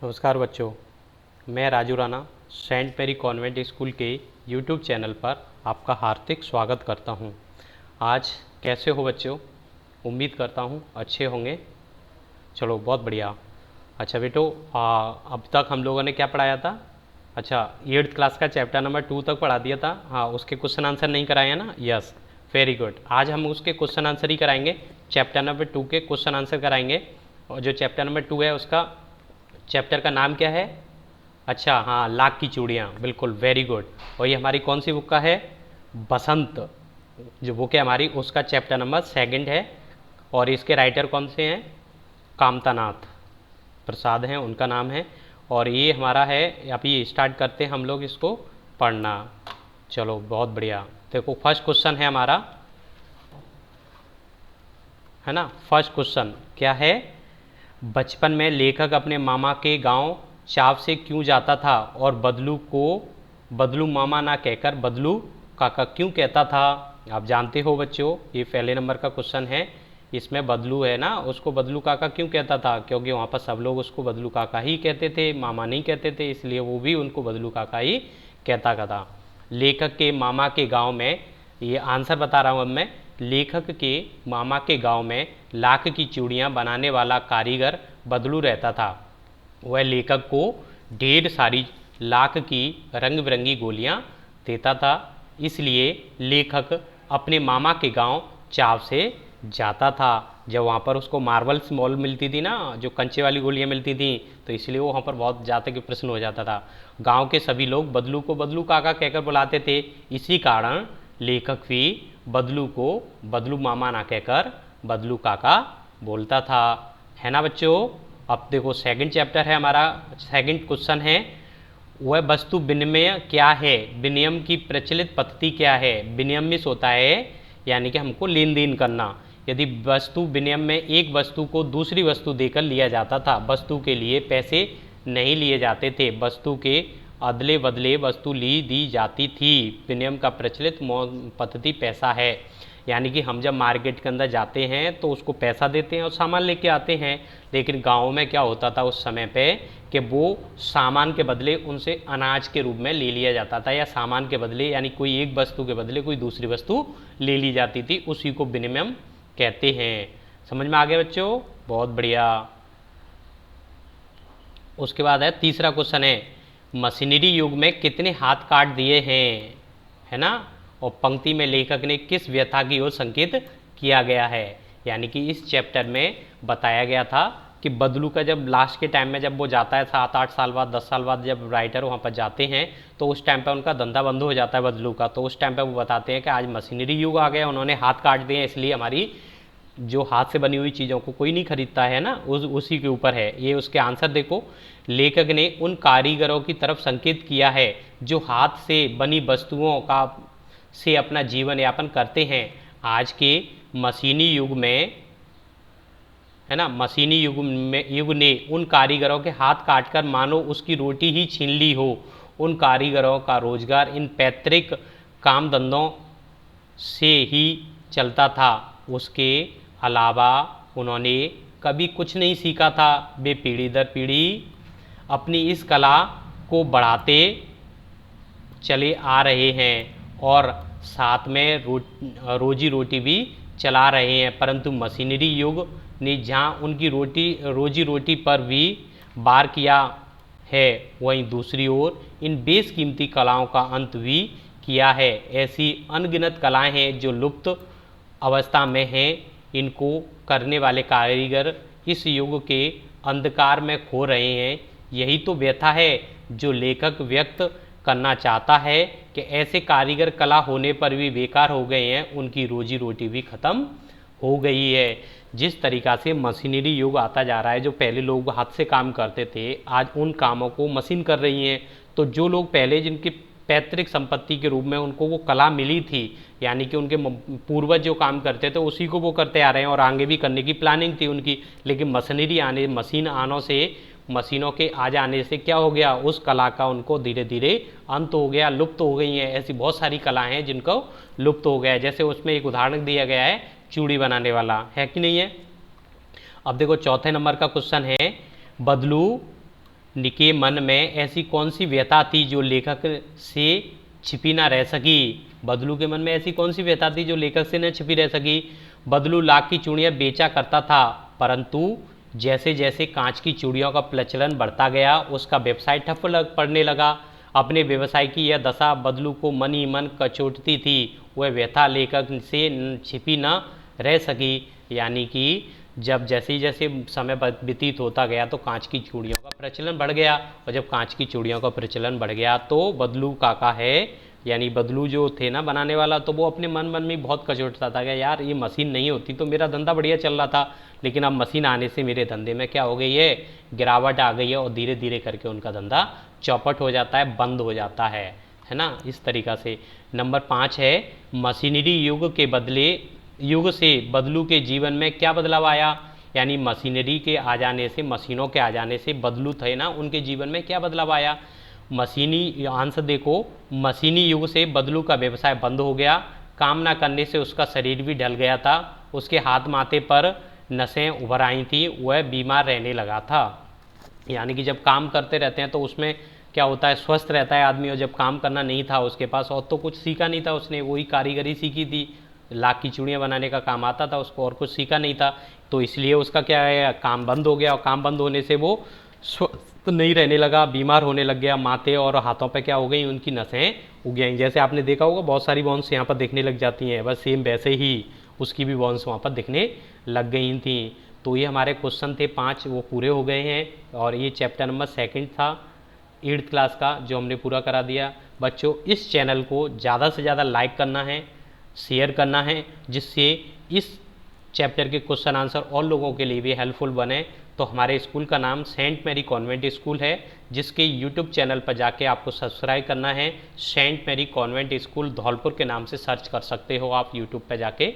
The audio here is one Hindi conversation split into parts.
नमस्कार बच्चों, मैं Raju Rana saint Mary convent school के यूट्यूब चैनल पर आपका हार्दिक स्वागत करता हूं। आज कैसे हो बच्चों? उम्मीद करता हूं अच्छे होंगे। चलो बहुत बढ़िया। अच्छा बेटो, अब तक हम लोगों ने क्या पढ़ाया था? अच्छा, 8th क्लास का चैप्टर नंबर 2 तक पढ़ा दिया था। हाँ, उसके क्वेश्चन आंसर नहीं कराए हैं ना? Yes, very good. आज हम उसके क्वेश्चन आंसर ही कराएंगे। चैप्टर नंबर 2 के क्वेश्चन आंसर कराएंगे। और जो चैप्टर नंबर 2 है उसका चैप्टर का नाम क्या है? अच्छा हाँ, लाख की चूड़ियाँ, बिल्कुल, वेरी गुड। और ये हमारी कौन सी बुक का है? बसंत जो बुक है हमारी, उसका चैप्टर नंबर 2 है। और इसके राइटर कौन से हैं? कामतानाथ प्रसाद हैं, उनका नाम है। और ये हमारा है, अभी स्टार्ट करते हैं हम लोग इसको पढ़ना। चलो बहुत बढ़िया। देखो फर्स्ट क्वेश्चन है हमारा, है ना? फर्स्ट क्वेश्चन क्या है? बचपन में लेखक अपने मामा के गांव चाव से क्यों जाता था और बदलू को बदलू मामा ना कहकर बदलू काका क्यों कहता था? आप जानते हो बच्चों, ये पहले नंबर का क्वेश्चन है। इसमें बदलू है ना, उसको बदलू काका क्यों कहता था? क्योंकि वहाँ पर सब लोग उसको बदलू काका ही कहते थे, मामा नहीं कहते थे, इसलिए वो भी उनको बदलू काका ही कहता था। लेखक के मामा के गाँव में, ये आंसर बता रहा हूँ अब मैं। लेखक के मामा के गांव में लाख की चूड़ियां बनाने वाला कारीगर बदलू रहता था। वह लेखक को ढेर सारी लाख की रंग बिरंगी गोलियां देता था, इसलिए लेखक अपने मामा के गांव चाव से जाता था। जब वहाँ पर उसको मार्बल्स मॉल मिलती थी ना, जो कंचे वाली गोलियां मिलती थी, तो इसलिए वो वहाँ पर बहुत जाते के प्रश्न हो जाता था। गांव के सभी लोग बदलू को बदलू काका कहकर बुलाते थे, इसी कारण लेखक भी बदलू को बदलू मामा ना कहकर बदलू काका बोलता था, है ना बच्चों? अब देखो सेकंड चैप्टर है हमारा। सेकंड क्वेश्चन है, वह वस्तु विनिमय क्या है? विनिमय की प्रचलित पद्धति क्या है? विनिमय होता है यानी कि हमको लेन देन करना। यदि वस्तु विनिमय में एक वस्तु को दूसरी वस्तु देकर लिया जाता था, वस्तु के लिए पैसे नहीं लिए जाते थे, वस्तु के अदले बदले वस्तु ली दी जाती थी। विनिमय का प्रचलित पद्धति पैसा है, यानी कि हम जब मार्केट के अंदर जाते हैं तो उसको पैसा देते हैं और सामान लेके आते हैं। लेकिन गाँव में क्या होता था उस समय पे कि वो सामान के बदले उनसे अनाज के रूप में ले लिया जाता था, या सामान के बदले यानी कोई एक वस्तु के बदले कोई दूसरी वस्तु ले ली जाती थी, उसी को विनिमय कहते हैं। समझ में आ गया बच्चों? बहुत बढ़िया। उसके बाद है तीसरा क्वेश्चन है, मशीनरी युग में कितने हाथ काट दिए हैं, है ना? और पंक्ति में लेखक ने किस व्यथा की ओर संकेत किया गया है? यानी कि इस चैप्टर में बताया गया था कि बदलू का जब लास्ट के टाइम में जब वो जाता है 7-8 साल बाद 10 साल बाद जब राइटर वहाँ पर जाते हैं तो उस टाइम पर उनका धंधा बंद हो जाता है बदलू का। तो उस टाइम पर वो बताते हैं कि आज मशीनरी युग आ गया, उन्होंने हाथ काट दिए, इसलिए हमारी जो हाथ से बनी हुई चीज़ों को कोई नहीं खरीदता है ना, उसी के ऊपर है ये। उसके आंसर देखो, लेखक ने उन कारीगरों की तरफ संकेत किया है जो हाथ से बनी वस्तुओं का से अपना जीवन यापन करते हैं। आज के मशीनी युग में, है ना, मशीनी युग ने उन कारीगरों के हाथ काटकर मानो उसकी रोटी ही छीन ली हो। उन कारीगरों का रोजगार इन पैतृक काम धंधों से ही चलता था, उसके अलावा उन्होंने कभी कुछ नहीं सीखा था। वे पीढ़ी दर पीढ़ी अपनी इस कला को बढ़ाते चले आ रहे हैं और साथ में रोजी रोटी भी चला रहे हैं। परंतु मशीनरी युग ने जहाँ उनकी रोजी रोटी पर भी वार किया है, वहीं दूसरी ओर इन बेशकीमती कलाओं का अंत भी किया है। ऐसी अनगिनत कलाएं हैं जो लुप्त अवस्था में हैं। इनको करने वाले कारीगर इस युग के अंधकार में खो रहे हैं। यही तो व्यथा है जो लेखक व्यक्त करना चाहता है कि ऐसे कारीगर कला होने पर भी बेकार हो गए हैं, उनकी रोजी रोटी भी खत्म हो गई है। जिस तरीक़ा से मशीनरी युग आता जा रहा है, जो पहले लोग हाथ से काम करते थे आज उन कामों को मशीन कर रही हैं। तो जो लोग पहले जिनकी पैतृक संपत्ति के रूप में उनको वो कला मिली थी, यानी कि उनके पूर्वज जो काम करते थे उसी को वो करते आ रहे हैं और आगे भी करने की प्लानिंग थी उनकी। लेकिन मशीन आने से, मशीनों के आ जाने से क्या हो गया, उस कला का उनको धीरे धीरे अंत हो गया, लुप्त हो गई हैं। ऐसी बहुत सारी कलाएं हैं जिनको लुप्त हो गया है। जैसे उसमें एक उदाहरण दिया गया है चूड़ी बनाने वाला, है कि नहीं है? अब देखो चौथे नंबर का क्वेश्चन है, बदलू के मन में ऐसी कौन सी व्यथा थी जो लेखक से छिपी ना रह सकी। बदलू के मन में ऐसी कौन सी व्यथा थी जो लेखक से न छिपी रह सकी। बदलू लाख की चूड़ियाँ बेचा करता था, परंतु जैसे जैसे कांच की चूड़ियों का प्रचलन बढ़ता गया उसका व्यवसाय ठप पड़ने लगा। अपने व्यवसाय की यह दशा बदलू को मन ही मन कचोटती थी। वह व्यथा लेखक से छिपी न रह सकी। यानी कि जब जैसे जैसे समय व्यतीत होता गया तो कांच की चूड़ियों का प्रचलन बढ़ गया, और जब कांच की चूड़ियों का प्रचलन बढ़ गया तो बदलू काका है, यानी बदलू जो थे ना बनाने वाला, तो वो अपने मन मन में बहुत कचोटता था कि यार ये मशीन नहीं होती तो मेरा धंधा बढ़िया चल रहा था, लेकिन अब मशीन आने से मेरे धंधे में क्या हो गई है, गिरावट आ गई है, और धीरे धीरे करके उनका धंधा चौपट हो जाता है, बंद हो जाता है ना, इस तरीक़ा से। नंबर 5 है मशीनरी युग से बदलू के जीवन में क्या बदलाव आया। यानी मशीनरी के आ जाने से, मशीनों के आ जाने से बदलू थे ना, उनके जीवन में क्या बदलाव आया। मशीनी आंसर देखो, मशीनी युग से बदलू का व्यवसाय बंद हो गया, काम ना करने से उसका शरीर भी ढल गया था, उसके हाथ माथे पर नसें उभर आई थी, वह बीमार रहने लगा था। यानी कि जब काम करते रहते हैं तो उसमें क्या होता है, स्वस्थ रहता है आदमी, और जब काम करना नहीं था उसके पास और तो कुछ सीखा नहीं था, उसने वही कारीगरी सीखी थी, लाख की चूड़ियाँ बनाने का काम आता था उसको, और कुछ सीखा नहीं था, तो इसलिए उसका क्या है, काम बंद हो गया, और काम बंद होने से वो स्वस्थ नहीं रहने लगा, बीमार होने लग गया, माथे और हाथों पे क्या हो गई, उनकी नसें उग गई। जैसे आपने देखा होगा बहुत सारी बॉन्स यहाँ पर दिखने लग जाती हैं, बस सेम वैसे ही उसकी भी बॉन्स वहाँ पर दिखने लग गई थी। तो ये हमारे क्वेश्चन थे 5, वो पूरे हो गए हैं, और ये चैप्टर नंबर 2 था 8th क्लास का, जो हमने पूरा करा दिया। बच्चों इस चैनल को ज़्यादा से ज़्यादा लाइक करना है, शेयर करना है, जिससे इस चैप्टर के क्वेश्चन आंसर और लोगों के लिए भी हेल्पफुल बने। तो हमारे स्कूल का नाम सेंट मैरी कॉन्वेंट स्कूल है, जिसके यूट्यूब चैनल पर जाके आपको सब्सक्राइब करना है। Saint Mary convent school Dholpur के नाम से सर्च कर सकते हो आप यूट्यूब पर जाके।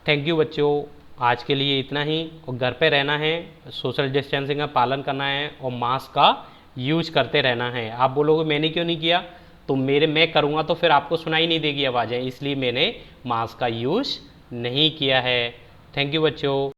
थैंक यू बच्चों, आज के लिए इतना ही, और घर पे रहना है, सोशल डिस्टेंसिंग का पालन करना है, और मास्क का यूज करते रहना है। आप बोलोगे मैंने क्यों नहीं किया, तो मैं करूँगा तो फिर आपको सुनाई नहीं देगी आवाज़ें, इसलिए मैंने मास्क का यूज नहीं किया है। थैंक यू बच्चों।